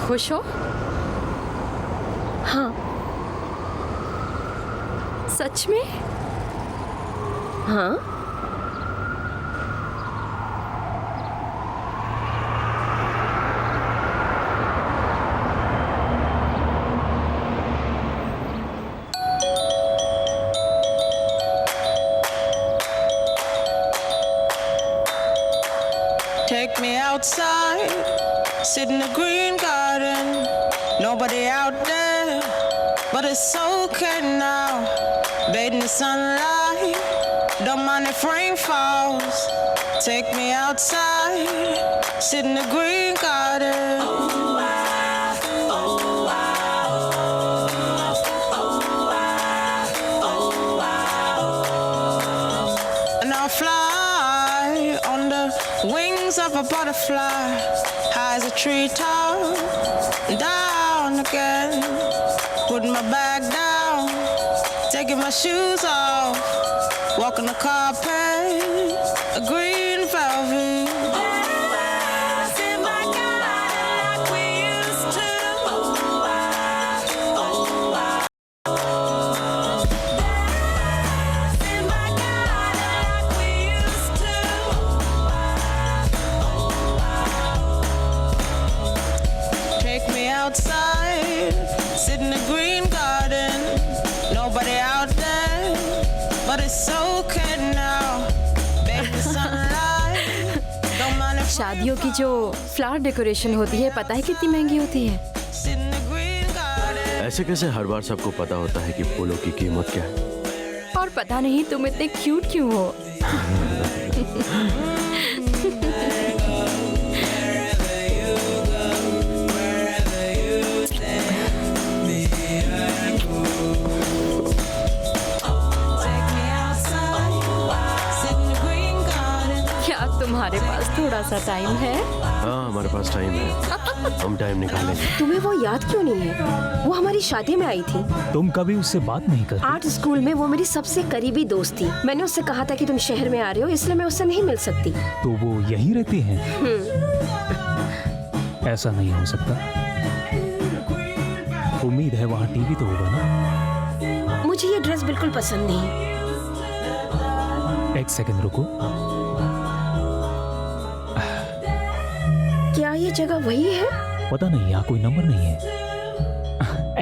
खुश हो? हाँ। सच में? हाँ। Take me outside, sit in the green garden. Nobody out there, but it's okay now. Bathe in the sunlight, don't mind if rain falls. Take me outside, sit in the green garden. And I'll fly on the wings of a butterfly, high as a treetop, down again. Put my bag down, taking my shoes off, walking the carpet, a green velvet. Take me outside, sit in the green garden. Nobody out there, but it's okay now. Baby sunlight, don't mind if शादियों की जो flower decoration होती है, पता है कितनी महंगी होती है? sit in the green garden. ऐसे कैसे हर बार सबको पता होता है कि फूलों की कीमत क्या है? और पता नहीं तुम इतने क्यूट क्यों हो? Take me outside, sit in the green garden. क्या तुम्हारे पास थोड़ा सा टाइम है? हाँ, हमारे पास टाइम है, हम टाइम निकालेंगे। तुम्हें वो याद क्यों नहीं है? वो हमारी शादी में आई थी। तुम कभी उससे बात नहीं करती? आर्ट स्कूल में वो मेरी सबसे करीबी दोस्त थी। मैंने उससे कहा था कि तुम शहर में आ रहे हो, इसलिए मैं उससे नहीं मिल सकती। तो वो यहीं रहती हैं? ऐसा नहीं हो सकता। उम्मीद है वहाँ टीवी तो होगा ना? मुझे ये ड्रेस बिल्कुल पसंद नहीं। एक सेकंड रुको। क्या ये जगह वही है? पता नहीं, यहाँ कोई नंबर नहीं है।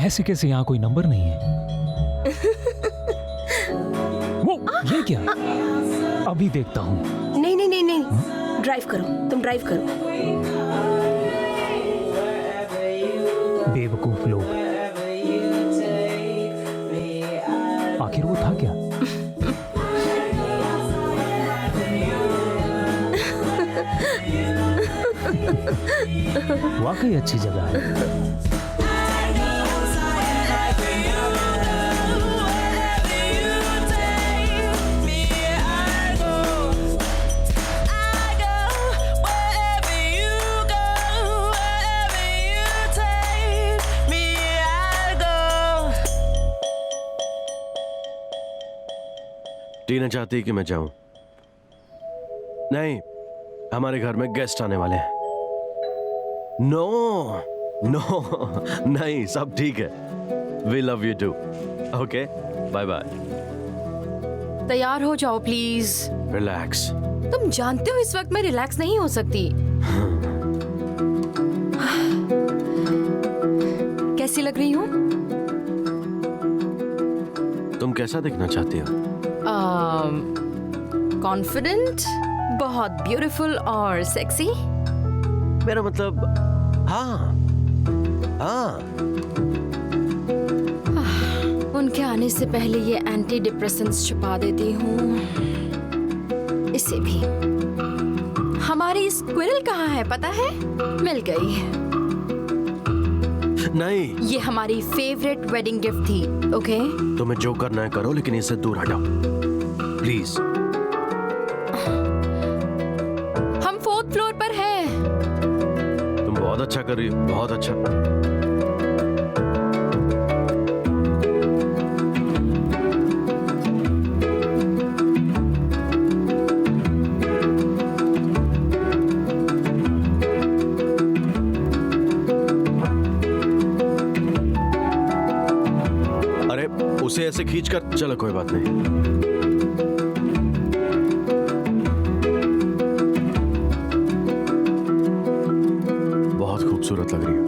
ऐसे कैसे यहाँ कोई नंबर नहीं है? वो ये क्या? अभी देखता हूँ। नहीं नहीं नहीं नहीं, ड्राइव करो, तुम ड्राइव करो। बेवकूफ लोग। आखिर वो था क्या? वाकई अच्छी जगह है। टीना चाहती है कि मैं जाऊं। नहीं, हमारे घर में गेस्ट आने वाले हैं। नो नो नहीं, सब ठीक है। We love you too. Okay, bye bye. तैयार हो जाओ प्लीज। रिलैक्स। तुम जानते हो इस वक्त मैं रिलैक्स नहीं हो सकती। कैसी लग रही हूँ? तुम कैसा दिखना चाहती हो? कॉन्फिडेंट, बहुत ब्यूटीफुल और सेक्सी। मेरा मतलब हाँ हाँ। उनके आने से पहले ये एंटी डिप्रेसेंट्स छुपा देती हूँ। इसे भी। हमारी स्क्विरल कहाँ है पता है? मिल गई। नहीं, ये हमारी फेवरेट वेडिंग गिफ्ट थी। ओके? तुम्हें जो करना है करो, लेकिन इससे दूर हटाओ प्लीज। हम 4th फ्लोर पर हैं। तुम बहुत अच्छा कर रही हो, बहुत अच्छा। ऐसे खींच कर, चलो कोई बात नहीं। बहुत खूबसूरत लग रही है।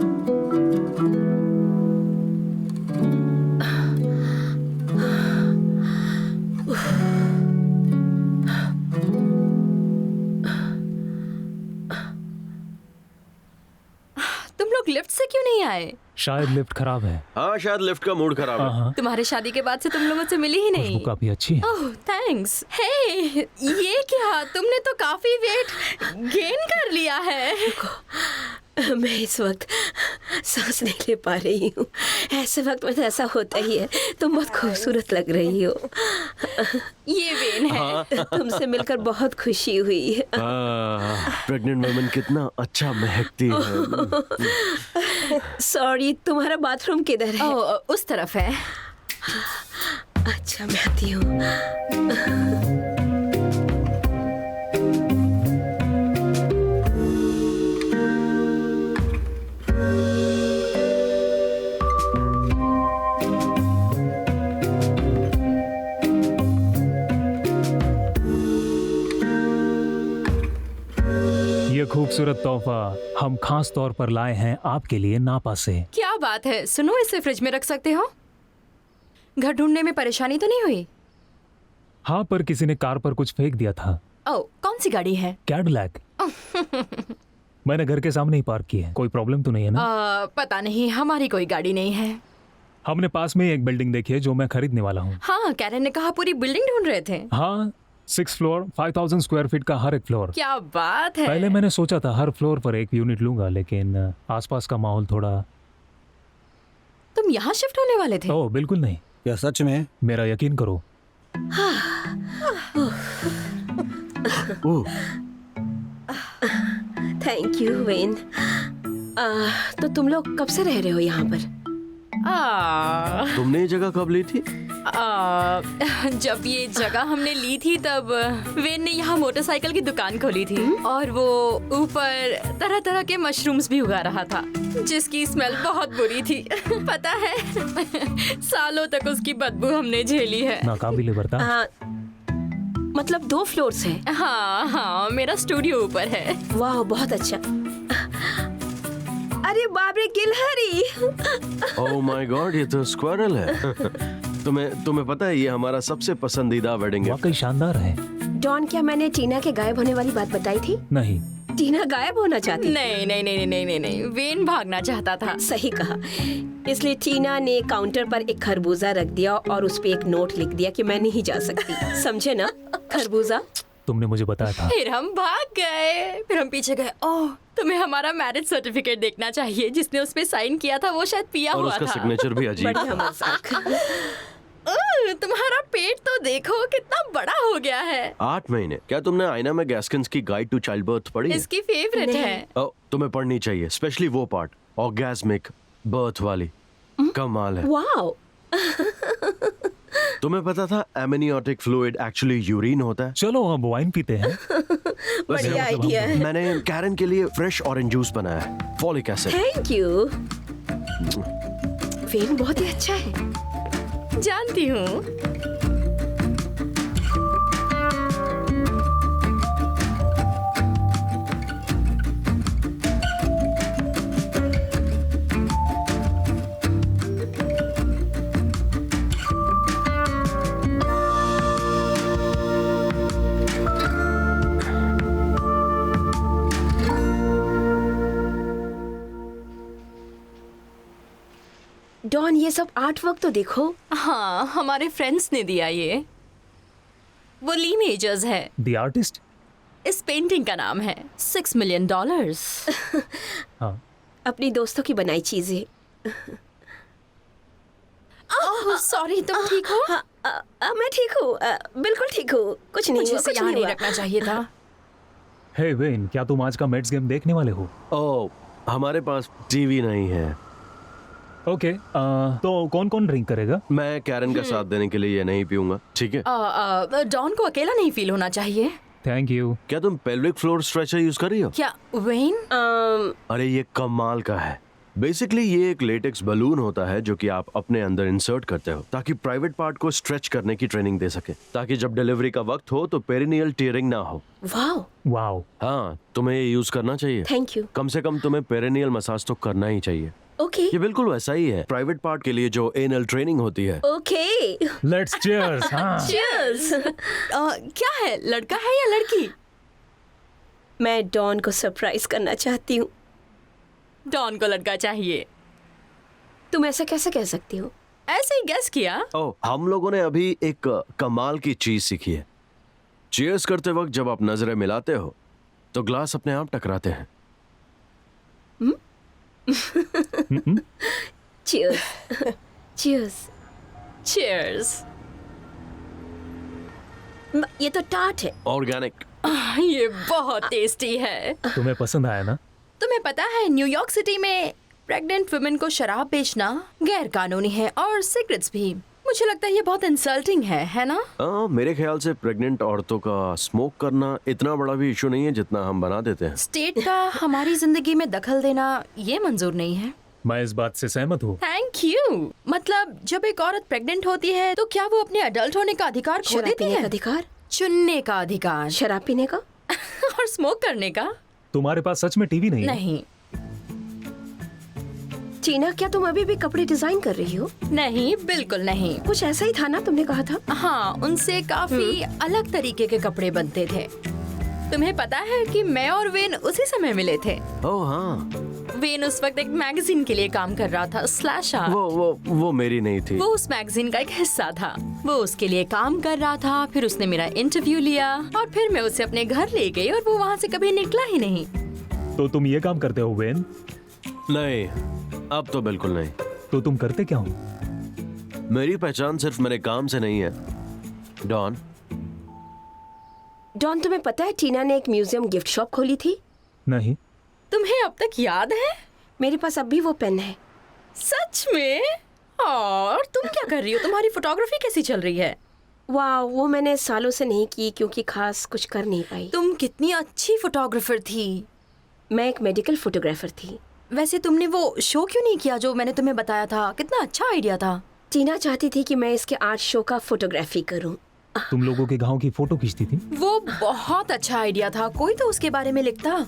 तुम लोग लिफ्ट से क्यों नहीं आए? शायद लिफ्ट खराब है। हाँ, शायद लिफ्ट का मूड खराब है। हाँ, तुम्हारे शादी के बाद से तुम लोगों से मिली ही नहीं। खुशबू काफी अच्छी है। ओह थैंक्स। हे, ये क्या, तुमने तो काफी वेट गेन कर लिया है। मैं इस वक्त सांस नहीं ले पा रही हूँ। ऐसे वक्त में तो ऐसा होता ही है। तुम बहुत खूबसूरत लग रही हो। ये वेन है। तुमसे मिलकर बहुत खुशी हुई। प्रेग्नेंट वुमेन कितना अच्छा महकती है। सॉरी, तुम्हारा बाथरूम किधर है? ओह, उस तरफ है। अच्छा, मैं आती हूँ। ये खूबसूरत तोहफा हम खास तौर पर लाए हैं आपके लिए नापा से। क्या बात है, सुनो, इसे फ्रिज में रख सकते हो? घर ढूंढने में परेशानी तो नहीं हुई? हाँ, पर किसी ने कार पर कुछ फेंक दिया था। ओह, कौन सी गाड़ी है? कैडिलैक। मैंने घर के सामने ही पार्क की है। कोई प्रॉब्लम तो नहीं है ना? पता नहीं, हमारी कोई गाड़ी नहीं है। हमने पास में ही एक बिल्डिंग देखी है जो मैं खरीदने वाला हूँ। हाँ, कैरन ने कहा पूरी बिल्डिंग ढूंढ रहे थे। हाँ, 6 फ्लोर, 5000 स्क्वायर फीट का हर एक फ्लोर। क्या बात है। पहले मैंने सोचा था हर फ्लोर पर एक यूनिट लूंगा, लेकिन आसपास का माहौल थोड़ा। तुम यहाँ शिफ्ट होने वाले थे? ओह बिल्कुल नहीं। क्या सच में? मेरा यकीन करो। ओह, थैंक यू वेन। तो तुम लोग कब से रह रहे हो यहाँ पर? तुमने ये जगह कब ली थी? जब ये जगह हमने ली थी तब वेन ने यहाँ मोटरसाइकिल की दुकान खोली थी और वो ऊपर तरह तरह के मशरूम्स भी उगा रहा था जिसकी स्मेल बहुत बुरी थी। पता है, सालों तक उसकी बदबू हमने झेली है। नाकाबिले बर्दाश्त। मतलब 2 फ्लोर है? हाँ हाँ, मेरा स्टूडियो ऊपर है। वाह, बहुत अच्छा। अरे बाप रे, गिलहरी! ओह माय गॉड, ये तो स्क्वायरल है। तुम्हें पता है ये हमारा सबसे पसंदीदा वेडिंग गिफ्ट। वाकई शानदार है। डॉन, क्या मैंने टीना के गायब होने वाली बात बताई थी? नहीं। टीना गायब होना चाहती? नहीं नहीं नहीं नहीं नहीं नहीं, वेन भागना चाहता था। सही कहा। इसलिए टीना ने काउंटर पर एक खरबूजा रख दिया और उस पे एक नोट लिख दिया कि मैं नहीं जा सकती। समझे ना? खरबूजा। तुमने मुझे बताया था। फिर हम भाग गए, फिर हम पीछे गए। ओह, तुम्हें हमारा मैरिज सर्टिफिकेट देखना चाहिए। जिसने उस पे साइन किया था वो शायद पिया और हुआ उसका था। सिग्नेचर भी अजीब। बढ़िया मजाक। तुम्हारा पेट तो देखो कितना बड़ा हो गया है। 8 महीने। क्या तुमने आईना में गैस्किन्स की गाइड टू चाइल्ड बर्थ पढ़ी है? इसकी फेवरेट है। तुम्हें पढ़नी चाहिए, स्पेशली वो पार्ट, ऑर्गेस्मिक बर्थ वाली। कमाल है। वाओ। तुम्हें पता था एमनियोटिक फ्लूइड एक्चुअली यूरिन होता है? चलो अब वाइन पीते हैं। बढ़िया आइडिया है। मैंने कैरन के लिए फ्रेश ऑरेंज जूस बनाया है, folic acid. Thank you. When बहुत ही अच्छा है। जानती हूँ। डॉन, ये सब आर्ट वर्क तो देखो। हाँ, हमारे फ्रेंड्स ने दिया ये। वो ली मेजर्स है। The artist. इस पेंटिंग का नाम है $6 million। हाँ। अपनी दोस्तों की बनाई चीजें। सॉरी, तुम ठीक हो? मैं ठीक हूँ, बिल्कुल ठीक हूँ। कुछ नहीं मुझे हुआ, इसे कुछ यहाँ नहीं नहीं हुआ। रखना चाहिए था। हे वेन, क्या तुम आज का मेट्स गेम देखने वाले हो? ओह, हमारे पास टीवी नहीं है। ओके, तो कौन कौन ड्रिंक करेगा? मैं कैरन का साथ देने के लिए ये नहीं पीऊंगा, ठीक है? डॉन को अकेला नहीं फील होना चाहिए। Thank you. क्या तुम पेल्विक फ्लोर स्ट्रेचर यूज कर रही हो? क्या वेन? अरे ये कमाल का है। बेसिकली ये एक लेटेक्स बलून होता है जो कि आप अपने अंदर इंसर्ट करते हो ताकि प्राइवेट पार्ट को स्ट्रेच करने की ट्रेनिंग दे सके, ताकि जब डिलीवरी का वक्त हो तो पेरिनियल टीयरिंग ना हो। वाओ, वाओ, हाँ, तुम्हें ये यूज करना चाहिए। Thank you. कम से कम तुम्हें पेरिनियल मसाज तो करना ही चाहिए। ओके ये बिल्कुल वैसा ही है प्राइवेट पार्ट के लिए जो एनल ट्रेनिंग होती है। Okay, let's cheers. हाँ, चीयर्स। क्या है, लड़का है या लड़की? मैं डॉन को सरप्राइज करना चाहती हूँ। डॉन को लड़का चाहिए? तुम ऐसा कैसे कह सकती हो? ऐसे ही गेस किया। ओह, हम लोगों ने अभी एक कमाल की चीज सीखी है। चीयर्स करते वक्त जब आप नजरें मिलाते हो तो ग्लास अपने आप टकराते हैं। चीयर्स। चीयर्स। चीयर्स। ये तो टार्ट है। ऑर्गेनिक। ये बहुत टेस्टी है। तुम्हें पसंद आया ना? तुम्हें पता है न्यूयॉर्क सिटी में प्रेग्नेंट वुमेन को शराब बेचना गैर कानूनी है और सिगरेट्स भी। मुझे लगता है ये बहुत इंसल्टिंग है ना? मेरे ख्याल से प्रेग्नेंट औरतों का स्मोक करना इतना बड़ा भी इशू नहीं है जितना हम बना देते हैं। स्टेट का हमारी जिंदगी में दखल देना ये मंजूर नहीं है। मैं इस बात से सहमत हूँ। Thank you. मतलब जब एक औरत प्रेग्नेंट होती है तो क्या वो अपने अडल्ट होने का अधिकार खो शराब देती पीने है? का अधिकार, चुनने का अधिकार, शराब पीने का। और स्मोक करने का तुम्हारे पास सच में टीवी नहीं है? नहीं। टीना, क्या तुम अभी भी कपड़े डिजाइन कर रही हो? नहीं, बिल्कुल नहीं। कुछ ऐसा ही था ना, तुमने कहा था। हाँ, उनसे काफी अलग तरीके के कपड़े बनते थे। तुम्हें पता है कि मैं और वेन उसी समय मिले थे। ओह हाँ, वेन उस वक्त एक मैगजीन के लिए काम कर रहा था, स्लैश आर्ट। वो मेरी नहीं थी। वो उस मैगजीन का एक हिस्सा था। वो उसके लिए काम कर रहा था, फिर उसने मेरा इंटरव्यू लिया और फिर मैं उसे अपने घर ले गई और वो वहाँ से कभी निकला ही नहीं। तो तुम ये काम करते हो वेन? नहीं, अब तो बिल्कुल नहीं। तो तुम करते क्या हो? मेरी पहचान सिर्फ मेरे काम से नहीं है डॉन। डॉन, तुम्हें पता है टीना ने एक म्यूजियम गिफ्ट शॉप खोली थी? नहीं। तुम्हें अब तक याद है? मेरे पास अब भी वो पेन है। सच में? और तुम क्या कर रही हो? तुम्हारी फोटोग्राफी कैसी चल रही है? वाह, वो मैंने सालों से नहीं की क्योंकि खास कुछ कर नहीं पाई। तुम कितनी अच्छी फोटोग्राफर थी। मैं एक मेडिकल फोटोग्राफर थी। वैसे तुमने वो शो क्यों नहीं किया जो मैंने तुम्हें बताया था? कितना अच्छा आइडिया था। टीना चाहती थी कि मैं इसके आर्ट शो का फोटोग्राफी करूं। तुम लोगों के गांव की फोटो खींचती थी? वो बहुत अच्छा आइडिया था। कोई तो उसके बारे में लिखता।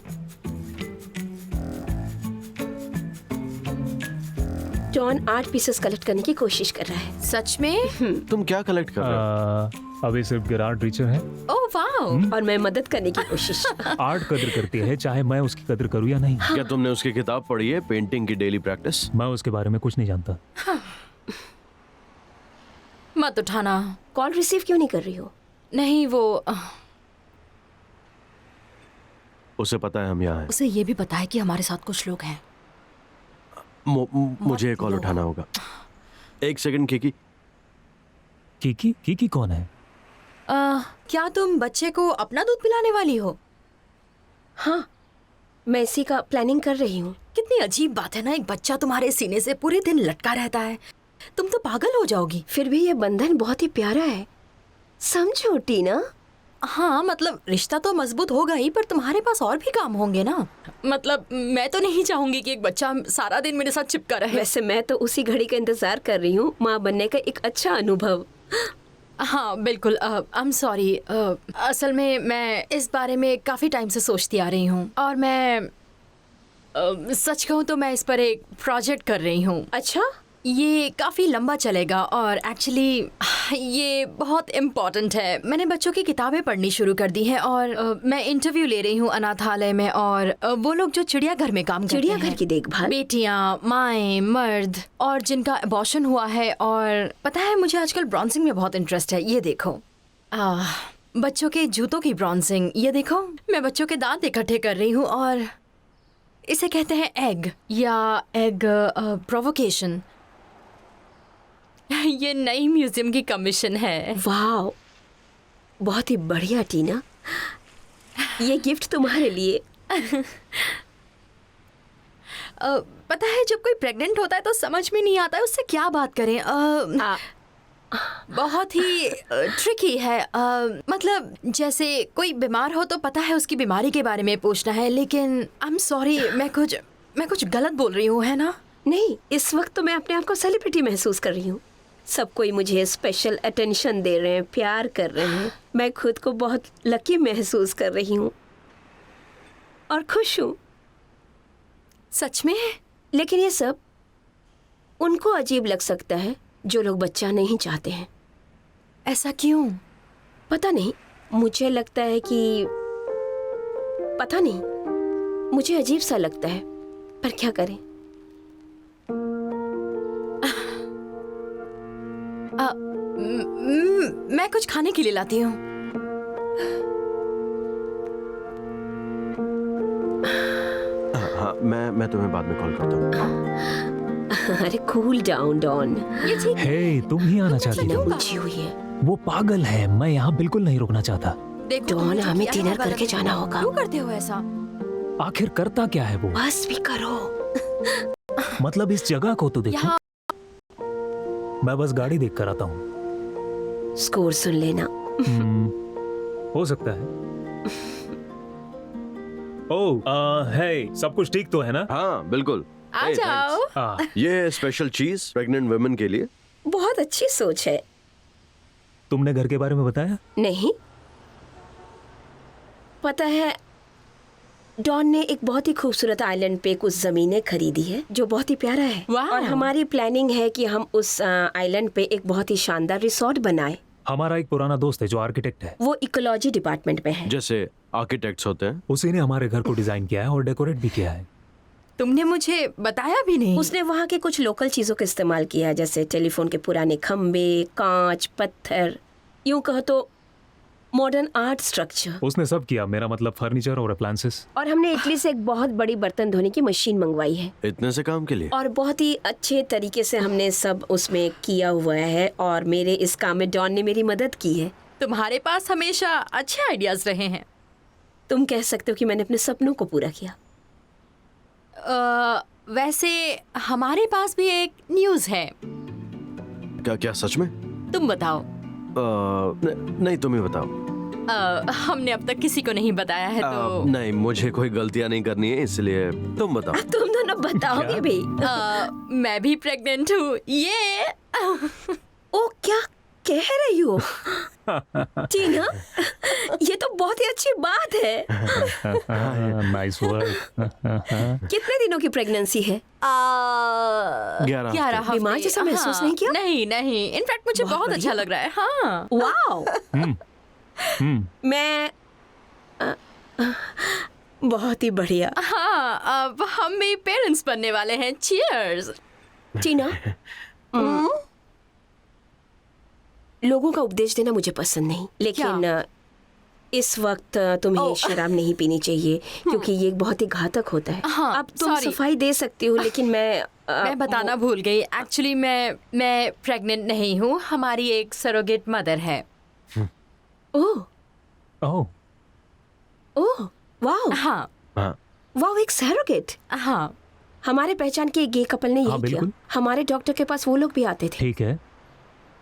जॉन आर्ट पीसेस कलेक्ट करने की कोशिश कर रहा है। सच में? तुम क्या कलेक्ट कर रहे हो? अभी सिर्फ गिरार्ड रीचर है ओह वाह। और मैं मदद करने की कोशिश। आर्ट कदर करती है, चाहे मैं उसकी कदर करूँ या नहीं। क्या तुमने उसकी किताब पढ़ी है, पेंटिंग की डेली प्रैक्टिस? मैं उसके बारे में कुछ नहीं जानता। मत उठाना। कॉल रिसीव क्यों नहीं कर रही हो? नहीं, वो उसे पता है हम यहाँ हैं। उसे ये भी पता है कि हमारे साथ कुछ लोग हैं। मुझे कॉल उठाना होगा। एक सेकंड किकी। कीकी कौन है? क्या तुम बच्चे को अपना दूध पिलाने वाली हो? हाँ, मैं इसी का प्लानिंग कर रही हूँ। कितनी अजीब बात है ना, एक बच्चा तुम्हारे सीने से पूरे दिन लटका रहता है। तुम तो पागल हो जाओगी। फिर भी ये बंधन बहुत ही प्यारा है, समझो टीना। हाँ, मतलब रिश्ता तो मजबूत होगा ही, पर तुम्हारे पास और भी काम होंगे ना। मतलब मैं तो नहीं चाहूंगी कि एक बच्चा सारा दिन मेरे साथ चिपका रहे। वैसे मैं तो उसी घड़ी का इंतजार कर रही हूँ, माँ बनने का एक अच्छा अनुभव। हाँ बिल्कुल। I am sorry. असल में मैं इस बारे में काफ़ी टाइम से सोचती आ रही हूँ और मैं सच कहूँ तो मैं इस पर एक प्रोजेक्ट कर रही हूँ। अच्छा, ये काफ़ी लंबा चलेगा और एक्चुअली ये बहुत इम्पॉर्टेंट है। मैंने बच्चों की किताबें पढ़नी शुरू कर दी हैं और मैं इंटरव्यू ले रही हूँ अनाथालय में और वो लोग जो चिड़ियाघर में काम करते हैं। चिड़ियाघर की देखभाल। बेटियाँ, माएँ, मर्द और जिनका अबॉर्शन हुआ है। और पता है मुझे आजकल ब्रॉन्जिंग में बहुत इंटरेस्ट है। ये देखो, बच्चों के जूतों की ब्रॉन्जिंग। ये देखो, मैं बच्चों के दांत इकट्ठे कर रही हूँ और इसे कहते हैं एग या एग प्रोवोकेशन। ये नई म्यूजियम की कमीशन है। वाह, बहुत ही बढ़िया टीना, ये गिफ्ट तुम्हारे लिए। पता है जब कोई प्रेग्नेंट होता है तो समझ में नहीं आता है उससे क्या बात करें। बहुत ही ट्रिकी है। मतलब जैसे कोई बीमार हो तो पता है उसकी बीमारी के बारे में पूछना है, लेकिन आई एम सॉरी, मैं कुछ गलत बोल रही हूँ, है ना? नहीं, इस वक्त तो मैं अपने आप को सेलिब्रिटी महसूस कर रही हूँ। सब कोई मुझे स्पेशल अटेंशन दे रहे हैं, प्यार कर रहे हैं। मैं खुद को बहुत लकी महसूस कर रही हूँ और खुश हूँ। सच में? लेकिन ये सब उनको अजीब लग सकता है जो लोग बच्चा नहीं चाहते हैं। ऐसा क्यों? पता नहीं, मुझे लगता है कि पता नहीं, मुझे अजीब सा लगता है, पर क्या करें। मैं कुछ खाने के लिए लाती हूँ। हाँ, मैं तुम्हें बाद में कॉल करता हूँ। अरे कूल डाउन डॉन, ये ठीक हे, तुम ही आना चाहती ना थी। बुझी हुई है। वो पागल है, मैं यहाँ बिल्कुल नहीं रुकना चाहता। देखो, डॉन, तुमने जो हमें किया है, डिनर वो गलत करके है। जाना होगा। क्यों करते हो ऐसा? आखिर करता क्या है वो? बस भी करो। मतलब इस जगह को तो देखो। यहाँ मैं बस गाड़ी देख कर आता हूँ। स्कोर सुन लेना। हो सकता है। ओह, है, सब कुछ ठीक तो है ना? हाँ बिल्कुल। आ Hey, जाओ। thanks. ये स्पेशल चीज प्रेग्नेंट वुमेन के लिए। बहुत अच्छी सोच है। तुमने घर के बारे में बताया? नहीं, पता है, डॉन ने एक बहुत ही खूबसूरत आइलैंड पे कुछ जमीनें खरीदी है जो बहुत ही प्यारा है। वाह। और हमारी प्लानिंग है कि हम उस आइलैंड पे एक बहुत ही शानदार रिसोर्ट बनाए। हमारा एक पुराना दोस्त है जो आर्किटेक्ट है। वो इकोलॉजी डिपार्टमेंट में है। जैसे आर्किटेक्ट्स होते हैं। उसी ने हमारे घर को डिजाइन किया है और डेकोरेट भी किया है। तुमने मुझे बताया भी नहीं। उसने वहाँ के कुछ लोकल चीजों का इस्तेमाल किया, जैसे टेलीफोन के पुराने खंबे, कांच, पत्थर, यूं कहो तो मॉडर्न आर्ट स्ट्रक्चर। उसने सब किया, मेरा मतलब फर्नीचर और अप्लायंसेस। और हमने इटली से एक बहुत बड़ी बर्तन धोने की मशीन मंगवाई है इतने से काम के लिए? और बहुत ही अच्छे तरीके से हमने सब उसमें किया हुआ है। और मेरे इस काम में डॉन ने मेरी मदद की है। तुम्हारे पास हमेशा अच्छे आइडियाज रहे हैं। तुम कह सकते हो कि मैंने अपने सपनों को पूरा किया। वैसे हमारे पास भी एक न्यूज़ है। क्या क्या सच में? तुम बताओ। नहीं तुम ही बताओ। हमने अब तक किसी को नहीं बताया है तो नहीं, मुझे कोई गलतियां नहीं करनी है, इसलिए तुम बताओ। तुम दोनों बताओगे भी? मैं भी प्रेग्नेंट हूँ। ये ओ, क्या कह रही हो टीना? ये तो बहुत ही अच्छी बात है। Nice work. कितने दिनों की प्रेगनेंसी है? 11 11 बीमार जैसा महसूस नहीं किया? नहीं नहीं, इनफैक्ट मुझे बहुत बहुत अच्छा बढ़िया। लग रहा है। हाँ। वाओ। मैं बहुत ही बढ़िया। हाँ, अब हम भी पेरेंट्स बनने वाले हैं। चीयर्स। टीना, लोगों का उपदेश देना मुझे पसंद नहीं, लेकिन इस वक्त तुम्हें शराब नहीं पीनी चाहिए क्योंकि ये बहुत ही घातक होता है। हाँ, अब तुम sorry. सफाई दे सकती हो, लेकिन मैं बताना भूल गई। एक्चुअली मैं प्रेग्नेंट नहीं हूँ। हमारी एक सरोगेट मदर है। ओह ओह, ओह, वाओ। हाँ हाँ वाओ, एक सरोगेट। हाँ। हमारे पहचान के एक गे कपल ने हाँ, यही किया। बिल्कुल। हमारे डॉक्टर के पास वो लोग भी आते थे। ठीक है।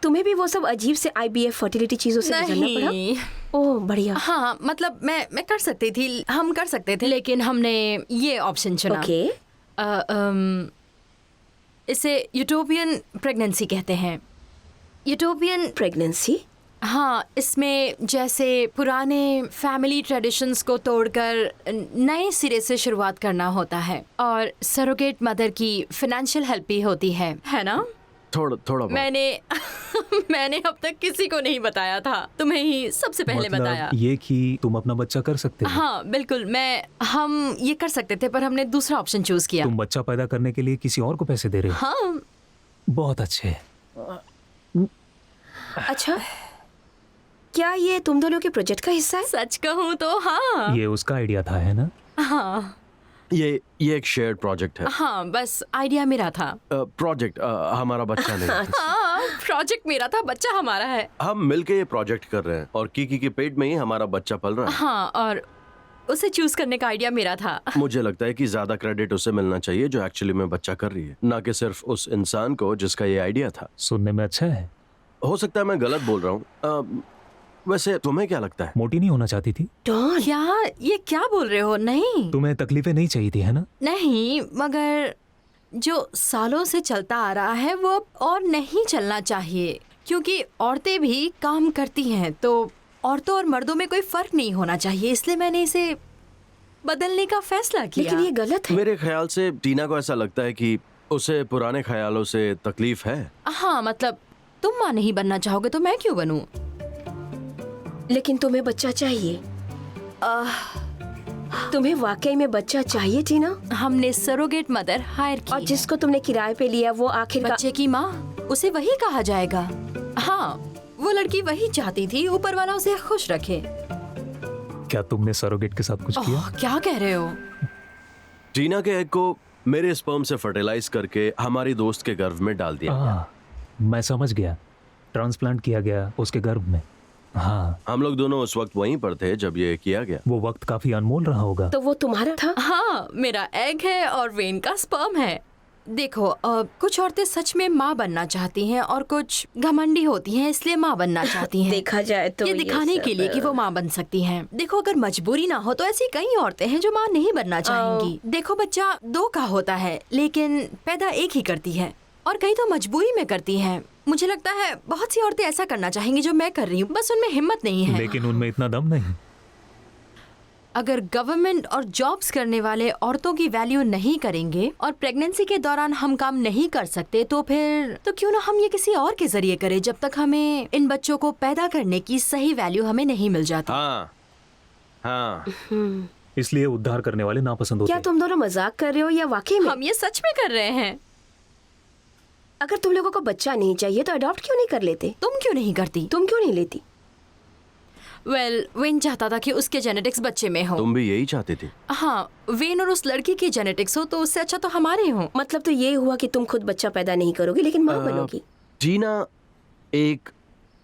तुम्हें भी वो सब अजीब से IVF फर्टिलिटी चीजों से गुजरना पड़ा? नहीं। ओह बढ़िया। हाँ, मतलब मैं कर सकती थी, हम कर सकते थे, लेकिन हमने ये ऑप्शन चुना। ओके। इसे यूटोपियन प्रेगनेंसी कहते हैं। यूटोपियन। प्रेगनेंसी? हाँ, इसमें जैसे पुराने फैमिली ट्रेडिशंस को तोड़कर नए सिरे से शुरुआत करना होता है और सरोगेट मदर की फाइनेंशियल हेल्प भी होती है ना? थोड़ा बहुत। मैंने अब तक किसी को नहीं बताया था, तुम्हें ही सबसे पहले मतलब बताया। ये कि तुम अपना बच्चा कर सकते हो। हाँ बिल्कुल, हम ये कर सकते थे, पर हमने दूसरा ऑप्शन चूज किया। तुम बच्चा पैदा करने के लिए किसी और को पैसे दे रहे हो। हाँ। बहुत अच्छे। अच्छा, क्या ये तुम दोनों के प्रोजेक्ट का हिस्सा है? सच कहूँ तो हाँ। ये उसका आइडिया था, है ना? हाँ ये एक शेयर्ड प्रोजेक्ट है। हाँ, बस आइडिया मेरा था। प्रोजेक्ट हमारा बच्चा नहीं। हाँ, प्रोजेक्ट मेरा था, बच्चा हमारा है। हम मिलके ये प्रोजेक्ट कर रहे हैं और कीकी के पेट में ही हमारा बच्चा पल रहा है। हाँ, और उसे चूज करने का आइडिया मेरा था। मुझे लगता है कि ज्यादा क्रेडिट उसे मिलना चाहिए जो एक्चुअली में बच्चा कर रही है, ना कि सिर्फ उस इंसान को जिसका ये आइडिया था। सुनने में अच्छा है। हो सकता है मैं गलत बोल रहा हूँ। वैसे तुम्हें क्या लगता है? मोटी नहीं होना चाहती थी? डॉन, ये क्या बोल रहे हो? नहीं तुम्हें तकलीफें नहीं चाहिए थी, है ना? नहीं, मगर जो सालों से चलता आ रहा है वो अब और नहीं चलना चाहिए, क्योंकि औरतें भी काम करती हैं, तो औरतों और मर्दों में कोई फर्क नहीं होना चाहिए, इसलिए मैंने इसे बदलने का फैसला किया। लेकिन ये गलत है। मेरे ख्याल से टीना को ऐसा लगता है कि उसे पुराने ख्यालों से तकलीफ है। हाँ, मतलब तुम माँ नहीं बनना चाहोगे तो मैं क्यों बनूं? लेकिन तुम्हें बच्चा चाहिए। तुम्हें वाकई में बच्चा चाहिए टीना? हमने सरोगेट मदर हायर की और है। जिसको तुमने किराए पे लिया वो आखिरकार बच्चे की माँ, उसे वही कहा जाएगा। हाँ, वो लड़की वही चाहती थी, ऊपर वाला उसे खुश रखे। क्या तुमने सरोगेट के साथ कुछ किया? क्या कह रहे हो? टीना के एग को मेरे स्पर्म से फर्टिलाइज करके हमारी दोस्त के गर्भ में डाल दिया। मैं समझ गया, ट्रांसप्लांट किया गया उसके गर्भ में। हाँ, हम लोग दोनों उस वक्त वहीं पर थे जब ये किया गया। वो वक्त काफी अनमोल रहा होगा। तो वो तुम्हारा था? हाँ, मेरा एग है और वेन का स्पर्म है। देखो, कुछ औरतें सच में माँ बनना चाहती हैं और कुछ घमंडी होती हैं, इसलिए माँ बनना चाहती हैं। देखा जाए तो ये दिखाने सब- के लिए कि वो माँ बन सकती हैं। देखो, अगर मजबूरी ना हो तो ऐसी कई औरतें हैं जो माँ नहीं बनना चाहेंगी। देखो, बच्चा दो का होता है लेकिन पैदा एक ही करती है, और कई तो मजबूरी में करती हैं। मुझे लगता है बहुत सी औरतें ऐसा करना चाहेंगी जो मैं कर रही हूँ, बस उनमें हिम्मत नहीं है। लेकिन उनमें इतना दम नहीं। अगर गवर्नमेंट और जॉब्स करने वाले औरतों की वैल्यू नहीं करेंगे और प्रेगनेंसी के दौरान हम काम नहीं कर सकते, तो फिर तो क्यों ना हम ये किसी और के जरिए करें, जब तक हमें इन बच्चों को पैदा करने की सही वैल्यू हमें नहीं मिल जाती। हाँ हाँ, इसलिए उद्धार करने वाले नापसंद होते क्या हैं। तुम दोनों मजाक कर रहे हो या वाकई में? हम ये सच में कर रहे हैं। अगर तुम लोगों को बच्चा नहीं चाहिए तो अडॉप्ट क्यों नहीं कर लेते? तुम क्यों नहीं करती? तुम क्यों नहीं लेती? वेन चाहता था कि उसके जेनेटिक्स बच्चे में हो। तुम भी यही चाहती थी। हाँ, वेन और उस लड़की की जेनेटिक्स हो तो उससे अच्छा तो हमारे हो। मतलब तो ये हुआ कि तुम खुद बच्चा पैदा नहीं करोगी लेकिन माँ बनोगी। टीना एक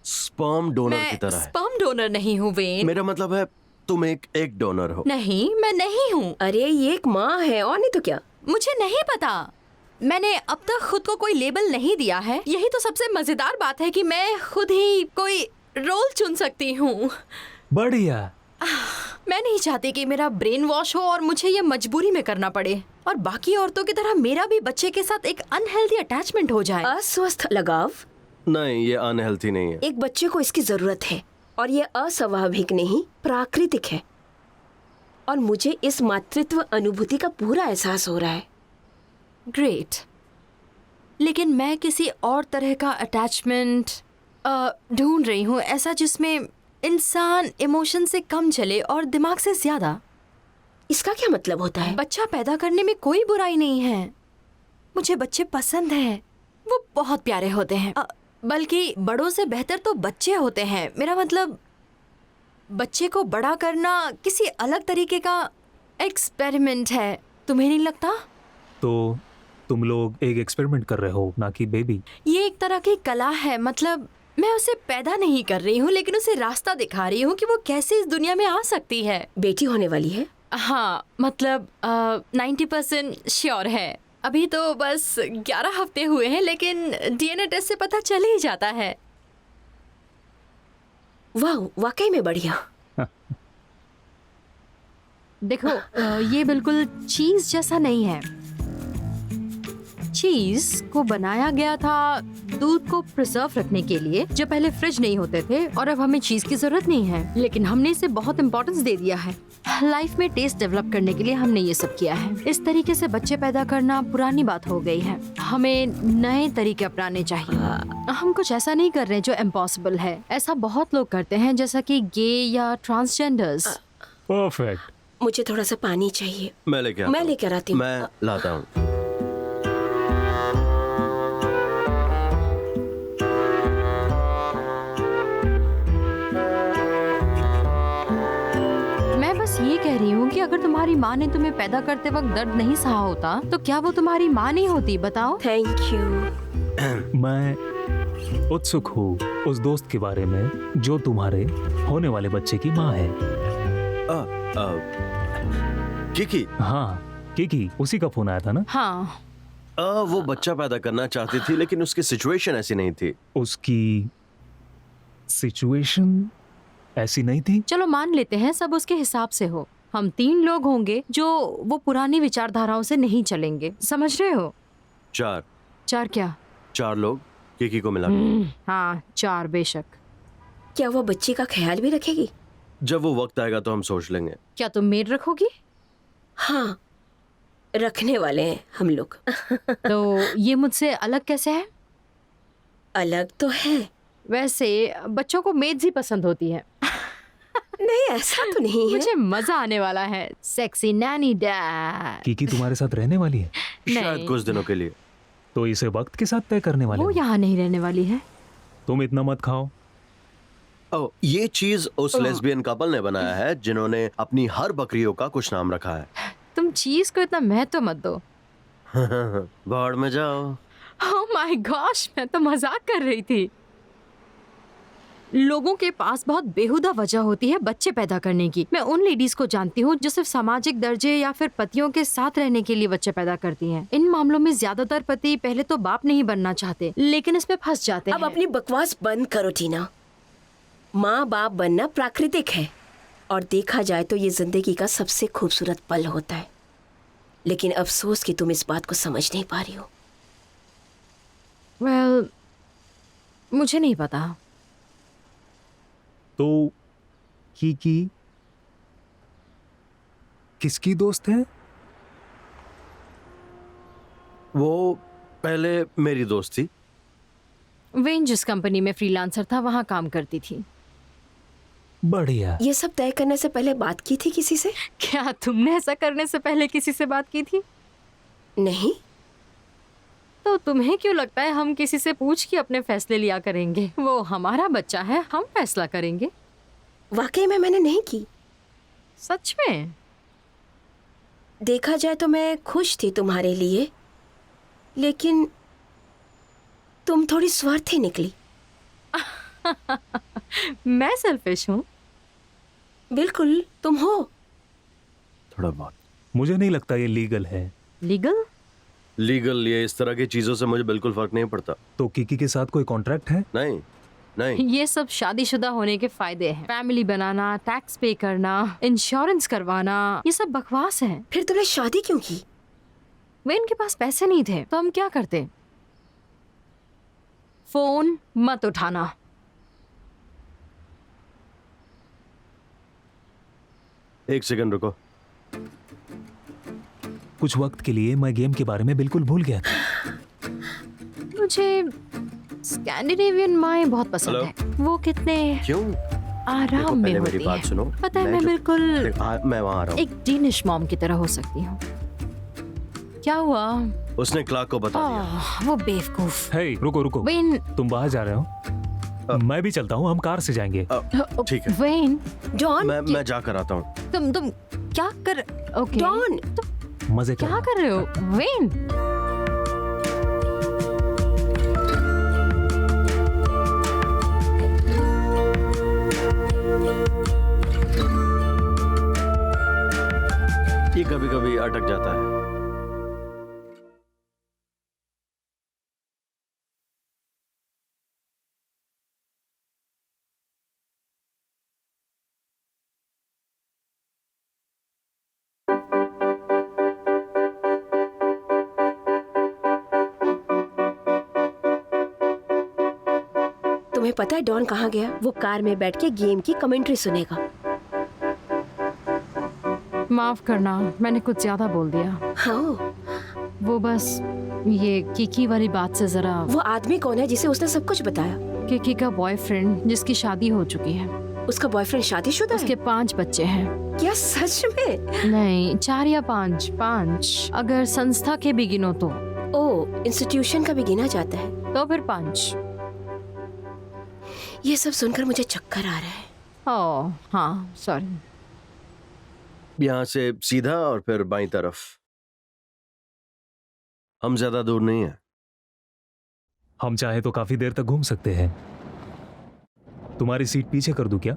स्पर्म डोनर की मैं तरह है। स्पर्म डोनर नहीं हूँ वेन। मेरा मतलब है तुम एक डोनर हो। नहीं, मैं नहीं हूँ। अरे ये एक माँ है और नहीं तो क्या। मुझे नहीं पता, मैंने अब तक खुद को कोई लेबल नहीं दिया है। यही तो सबसे मजेदार बात है कि मैं खुद ही कोई रोल चुन सकती हूँ। बढ़िया। मैं नहीं चाहती कि मेरा ब्रेन वॉश हो और मुझे ये मजबूरी में करना पड़े, और बाकी औरतों की तरह मेरा भी बच्चे के साथ एक अनहेल्दी अटैचमेंट हो जाए। अस्वस्थ लगाव। नहीं, ये अनहेल्थी नहीं है। एक बच्चे को इसकी जरूरत है और ये अस्वाभाविक नहीं, प्राकृतिक है। और मुझे इस मातृत्व अनुभूति का पूरा एहसास हो रहा है। ग्रेट, लेकिन मैं किसी और तरह का अटैचमेंट ढूंढ रही हूँ, ऐसा जिसमें इंसान इमोशन से कम चले और दिमाग से ज्यादा। इसका क्या मतलब होता है? बच्चा पैदा करने में कोई बुराई नहीं है। मुझे बच्चे पसंद हैं, वो बहुत प्यारे होते हैं। बल्कि बड़ों से बेहतर तो बच्चे होते हैं। मेरा मतलब बच्चे को बड़ा करना किसी अलग तरीके का एक्सपेरिमेंट है, तुम्हें नहीं लगता? तो तुम लोग एक एक्सपेरिमेंट कर रहे हो, ना कि बेबी। ये एक तरह की कला है। मतलब मैं उसे पैदा नहीं कर रही हूँ, लेकिन उसे रास्ता दिखा रही हूँ कि वो कैसे इस दुनिया में आ सकती है। बेटी होने वाली है? हाँ, मतलब 90% श्योर है। अभी तो बस 11 हफ्ते हुए हैं, लेकिन डीएनए टेस्ट से पता चल ही जाता है। वाह, वाकई में बढ़िया। देखो, ये बिल्कुल चीज जैसा नहीं है। चीज को बनाया गया था दूध को प्रिजर्व रखने के लिए, जो पहले फ्रिज नहीं होते थे, और अब हमें चीज की जरूरत नहीं है, लेकिन हमने इसे बहुत इंपॉर्टेंस दे दिया है। लाइफ में टेस्ट डेवलप करने के लिए हमने ये सब किया है। इस तरीके से बच्चे पैदा करना पुरानी बात हो गई है। हमें नए तरीके अपनाने चाहिए। हम कुछ ऐसा नहीं कर रहे जो इम्पॉसिबल है। ऐसा बहुत लोग करते हैं, जैसा कि गे या ट्रांसजेंडर्स। परफेक्ट। मुझे थोड़ा सा पानी चाहिए। मैं लेकर आती हूँ। मैं लाता हूँ। मैं बस ये कह रही हूँ कि अगर तुम्हारी माँ ने तुम्हें पैदा करते वक्त दर्द नहीं सहा होता, तो क्या वो तुम्हारी माँ नहीं होती? बताओ। Thank you. मैं उत्सुक हूँ उस दोस्त के बारे में जो तुम्हारे होने वाले बच्चे की माँ है। किकी। हाँ, किकी, उसी का फोन आया था ना? हाँ, वो बच्चा पैदा करना चाहती थी, लेकिन उसकी सिचुएशन ऐसी नहीं थी। उसकी सिचुएशन ऐसी नहीं थी। चलो मान लेते हैं सब उसके हिसाब से हो। हम 3 लोग होंगे जो वो पुरानी विचारधाराओं से नहीं चलेंगे, समझ रहे हो? 4 4 क्या? 4 लोग किकी को मिला। हाँ 4 बेशक। क्या वो बच्ची का ख्याल भी रखेगी? जब वो वक्त आएगा तो हम सोच लेंगे। क्या तुम मेड रखोगी? हाँ, रखने वाले हैं हम लोग। तो ये मुझसे अलग कैसे है? अलग तो है। वैसे बच्चों को मेड्स ही पसंद होती है। नहीं, ऐसा तो नहीं है। मुझे मजा आने वाला है। Sexy Naini dad. कीकी तुम्हारे साथ रहने वाली है? शायद नहीं। कुछ दिनों के लिए। तो इसे वक्त के साथ तय करने वाले वो हो? यहाँ नहीं रहने वाली है। तुम इतना मत खाओ। ओह, ये चीज उस लेस्बियन कपल ने बनाया है जिन्होंने अपनी हर बकरियों का कुछ नाम रखा है। तुम चीज को इतना महत्व मत दो। बाढ़ में जाओ। ओह माय गॉश, मैं तो मजाक कर रही थी। लोगों के पास बहुत बेहुदा वजह होती है बच्चे पैदा करने की। मैं उन लेडीज को जानती हूँ जो सिर्फ सामाजिक दर्जे या फिर पतियों के साथ रहने के लिए बच्चे पैदा करती हैं। इन मामलों में ज्यादातर पति पहले तो बाप नहीं बनना चाहते, लेकिन इसमें फंस जाते अब हैं। अपनी बकवास बंद करो टीना। माँ बाप बनना प्राकृतिक है और देखा जाए तो ये जिंदगी का सबसे खूबसूरत पल होता है। लेकिन अफसोस कि तुम इस बात को समझ नहीं पा रही हो। वेल, मुझे नहीं पता। तो कीकी किसकी दोस्त है? वो पहले मेरी दोस्त थी। वेन जिस कंपनी में फ्रीलांसर था वहाँ काम करती थी। बढ़िया। ये सब तय करने से पहले बात की थी किसी से? क्या तुमने ऐसा करने से पहले किसी से बात की थी? नहीं। तो तुम्हें क्यों लगता है हम किसी से पूछ के अपने फैसले लिया करेंगे? वो हमारा बच्चा है, हम फैसला करेंगे। वाकई में मैंने नहीं की। सच में? देखा जाए तो मैं खुश थी तुम्हारे लिए, लेकिन तुम थोड़ी स्वार्थी निकली। मैं सेल्फिश हूँ? बिल्कुल तुम हो। थोड़ा बहुत। मुझे नहीं लगता ये लीगल है। लीगल? लीगल ये इस तरह की चीजों से मुझे बिल्कुल फर्क नहीं पड़ता। तो कीकी के साथ कोई कॉन्ट्रैक्ट है? नहीं नहीं। ये सब शादीशुदा होने के फायदे हैं। फैमिली बनाना, टैक्स पे करना, इंश्योरेंस करवाना, ये सब बकवास है। फिर तुमने शादी क्यों की? वे इनके पास पैसे नहीं थे तो हम क्या करते? फोन मत उठाना। एक सेकंड रुको। कुछ वक्त के लिए मैं गेम के बारे में बिल्कुल भूल गया था। मुझे स्कैंडिनेवियन माए बहुत पसंद हेलो? है। वो कितने क्यों? देखो, आराम में पहले होती मेरी बात है। सुनो। पता है मैं जो- बिल्कुल मैं वहां आ रहा हूँ। एक डीनिश मॉम की तरह हो सकती हूँ। क्या हुआ? उसने क्लार्क को बता दिया। वो बेवकूफ। हे, रुको रुको। वेन, तुम बाहर जा रहे हो? मैं भी चलता हूँ, हम कार से जाएंगे। ठीक है। वेन, डॉन, मैं जाकर आता हूँ। तुम क्या कर? ओके। डॉन, मजे क्या करना। कर रहे हो? वेन, ये कभी कभी अटक जाता है। तुम्हें पता है डॉन कहाँ गया? वो कार में बैठ के गेम की कमेंट्री सुनेगा। माफ करना, मैंने कुछ ज्यादा बोल दिया। हाँ, वो बस ये किकी वाली बात से जरा। वो आदमी कौन है जिसे उसने सब कुछ बताया? किकी का बॉयफ्रेंड जिसकी शादी हो चुकी है। उसका बॉयफ्रेंड शादीशुदा उसके है? 5 बच्चे हैं। क्या सच में? नहीं, 4 या 5 अगर संस्था के भी गिनो तो। ओ, इंस्टीट्यूशन का भी गिना जाता है। तो फिर 5। ये सब सुनकर मुझे चक्कर आ रहा है। ओह हाँ, सॉरी। यहाँ से सीधा और फिर बाईं तरफ। हम ज्यादा दूर नहीं है। हम चाहे तो काफी देर तक घूम सकते हैं। तुम्हारी सीट पीछे कर दूं क्या?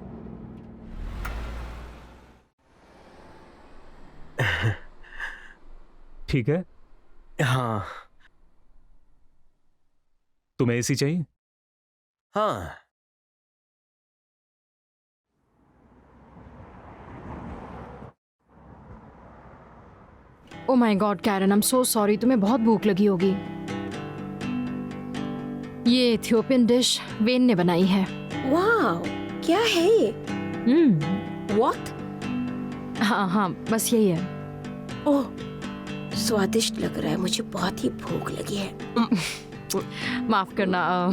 ठीक है। हाँ तुम्हें एसी चाहिए? हाँ। Oh my god Karen, I am so sorry, तुम्हें बहुत भूख लगी होगी। ये इथियोपियन डिश वेन ने बनाई है। वाह, क्या है ये? व्हाट? हाँ हाँ, बस यही है। ओह, स्वादिष्ट लग रहा है, मुझे बहुत ही भूख लगी है। माफ करना,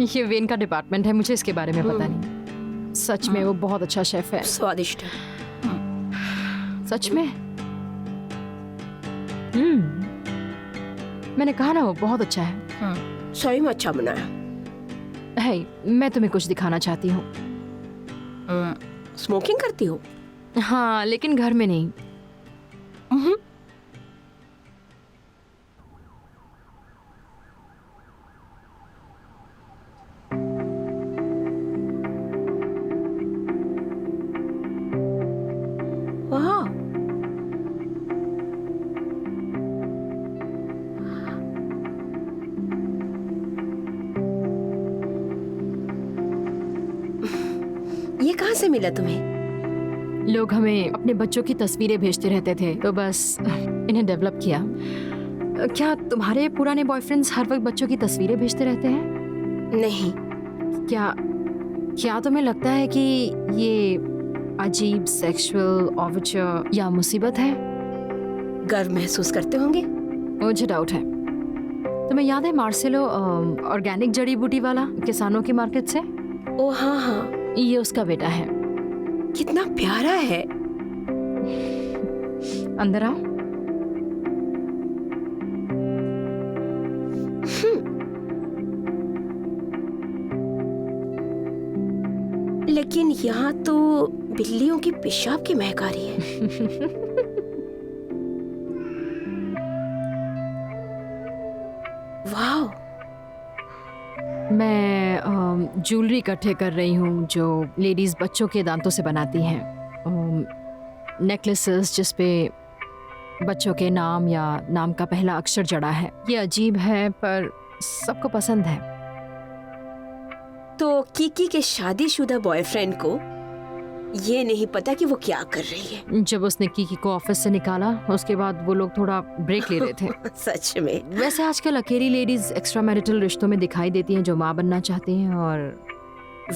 ये वेन का डिपार्टमेंट है, मुझे इसके बारे में पता नहीं। सच में वो बहुत अच्छा शेफ है। स्वादिष्ट है। सच में? मैंने कहा ना वो बहुत अच्छा है। सही में अच्छा बनाया। है, मैं तुम्हें कुछ दिखाना चाहती हूँ। स्मोकिंग करती हो? हाँ, लेकिन घर में नहीं। वाह, ये कहाँ से मिला तुम्हें? लोग हमें अपने बच्चों की तस्वीरें भेजते रहते थे, तो बस इन्हें डेवलप किया। क्या तुम्हारे पुराने बॉयफ्रेंड्स हर वक्त बच्चों की तस्वीरें भेजते रहते हैं? नहीं। क्या तुम्हें लगता है कि ये अजीब सेक्सुअल ओवरचर या मुसीबत है? गर्व महसूस करते होंगे। मुझे डाउट है। तुम्हें याद है मार्सेलो ऑर्गेनिक जड़ी बूटी वाला, किसानों की मार्केट से? ओ हाँ हाँ, ये उसका बेटा है। कितना प्यारा है। अंदर आओ। लेकिन यहाँ तो बिल्लियों की पेशाब की महक आ रही है। वाह, मैं ज्वेलरी इकट्ठे कर रही हूँ जो लेडीज बच्चों के दांतों से बनाती हैं। नेकलेसेस जिस पे बच्चों के नाम या नाम का पहला अक्षर जड़ा है। ये अजीब है पर सबको पसंद है। तो कीकी के शादीशुदा बॉयफ्रेंड को ये नहीं पता कि वो क्या कर रही है। जब उसने कीकी को ऑफिस से निकाला, उसके बाद वो लोग थोड़ा ब्रेक ले रहे थे। सच में? वैसे आजकल अकेली लेडीज एक्स्ट्रा मैरिटल रिश्तों में दिखाई देती हैं जो माँ बनना चाहती हैं। और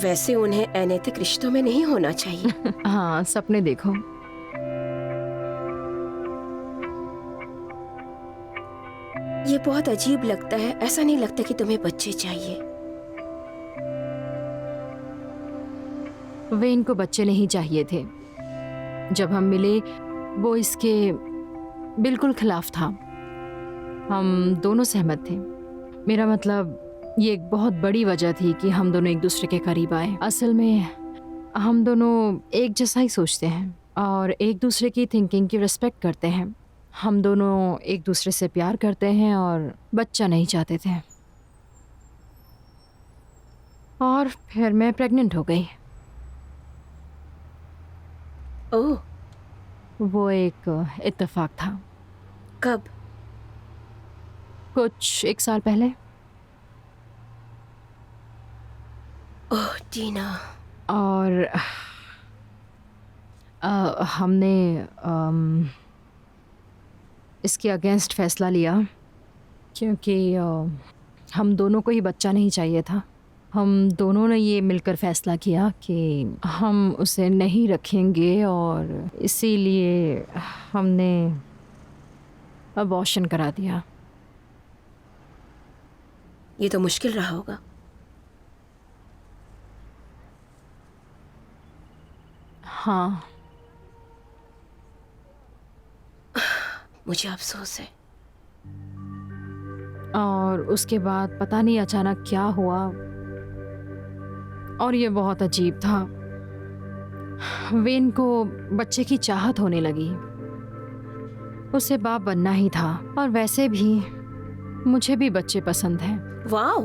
वैसे उन्हें अनैतिक रिश्तों में नहीं होना चाहिए। हाँ, सपने देखो। ये बहुत अजीब लगता है। ऐसा नहीं लगता कि तुम्हें बच्चे चाहिए। वेन को बच्चे नहीं चाहिए थे। जब हम मिले वो इसके बिल्कुल खिलाफ था। हम दोनों सहमत थे। मेरा मतलब ये एक बहुत बड़ी वजह थी कि हम दोनों एक दूसरे के करीब आए। असल में हम दोनों एक जैसा ही सोचते हैं और एक दूसरे की थिंकिंग की रिस्पेक्ट करते हैं। हम दोनों एक दूसरे से प्यार करते हैं और बच्चा नहीं चाहते थे। और फिर मैं प्रेग्नेंट हो गई। ओह, वो एक इत्तेफाक था। कब? कुछ 1 साल पहले। ओह टीना। और हमने इसके अगेंस्ट फैसला लिया क्योंकि हम दोनों को ही बच्चा नहीं चाहिए था। हम दोनों ने ये मिलकर फैसला किया कि हम उसे नहीं रखेंगे और इसीलिए हमने अबॉर्शन करा दिया। ये तो मुश्किल रहा होगा। हाँ, मुझे अफसोस है। और उसके बाद पता नहीं अचानक क्या हुआ और ये बहुत अजीब था। वेन को बच्चे की चाहत होने लगी। उसे बाप बनना ही था और वैसे भी मुझे भी बच्चे पसंद हैं। वाओ।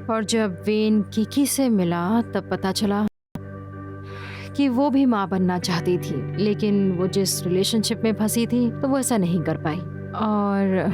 और जब वेन कीकी से मिला तब पता चला कि वो भी माँ बनना चाहती थी, लेकिन वो जिस रिलेशनशिप में फंसी थी तो वो ऐसा नहीं कर पाई। और